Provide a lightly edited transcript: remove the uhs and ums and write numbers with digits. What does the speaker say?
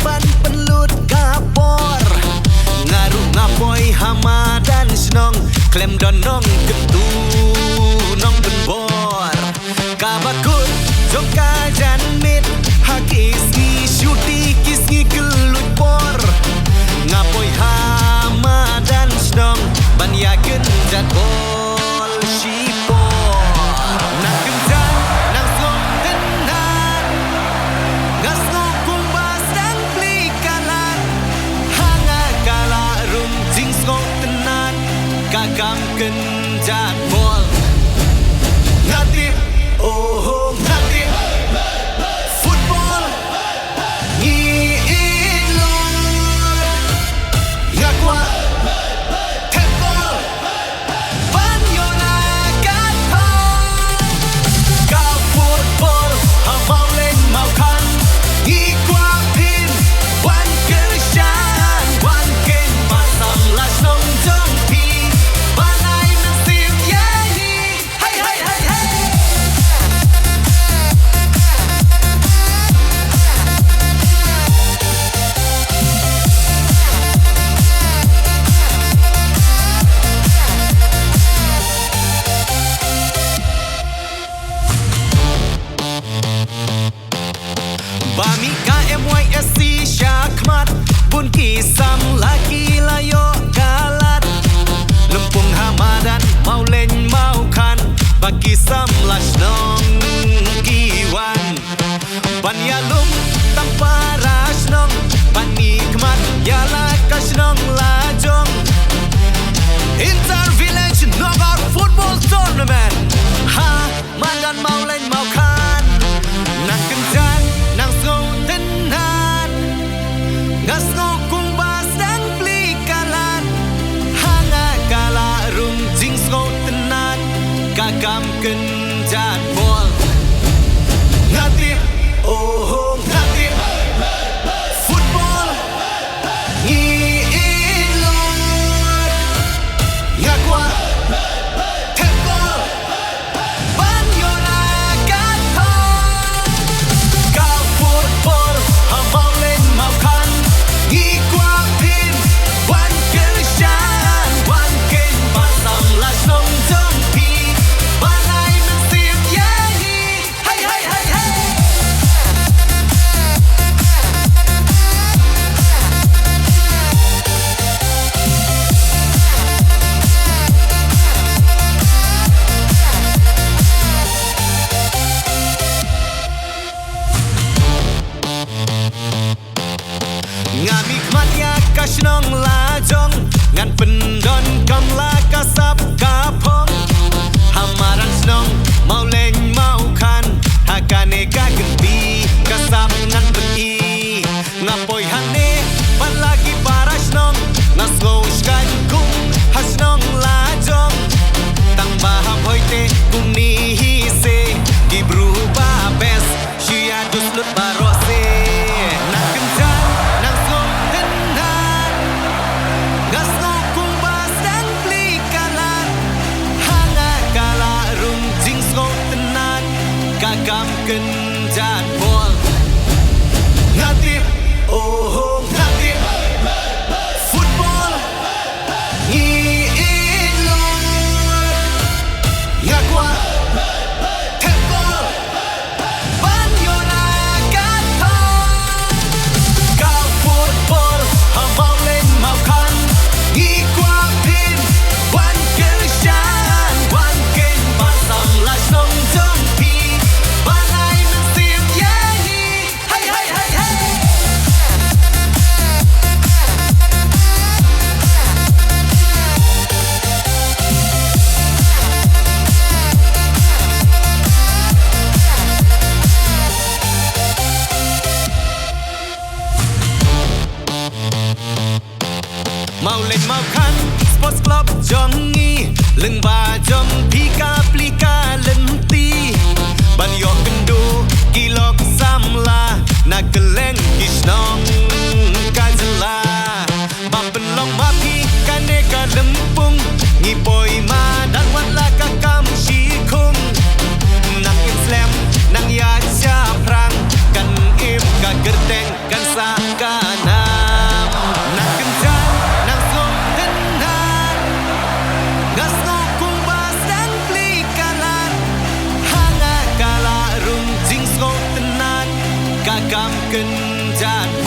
ban penlut kapor ngaruh ngapoi hama dan senong klem donong ketu nong penbor kabakut jongka janmit hakis ni syuti kisni kelut por ngapoi hama dan senong ban yakin jadbol shipor nak kencang nak slong tenan ngasno kumbas dan plikalan hanga kala rum jing skong tenan kakam kenjat bol ngati oh ngati football ngilur ngakwa Bami KMYSC Syakmat Bun kisam laki layo galat Lempung Hamadan mau len mau kan bagi sam lasnong kiwan Ban yalum tanpa rasnong ban nikmat yala kasnong lajong Inter Village knockout football tournament ha madan mau len mau kan nang kencang nang skong tenan ngasno kumbas dan plikalan hanga kala rum jing skong tenan kakam kenjat bol ngati oh ngati football ngilur ngakwa ngami kmatnya kasnong lajong ngan pendon kamla kasap kapong hamaran snong mau leng mau kan hakane kagempi kasap ngan peni ngapoi hane ban lagi para snong ngaslo skan kung hasnong lajong tang baham hoite kung ni hise di berubah bes sia duslut barose nak kencang kakam kenjat bol ngati oh ngati football ngilur ngakwa mau len mau kan sports club jongi leng ba jom pika plika lenti ban yo kendo kilok samla nak keleng kisnong kajela ba penlong mapi kane ka lempung ngipoi ma dan wan la ka kam shikung nak slam nang ya cha prang kan im ka gerteng kan sa ka kenjat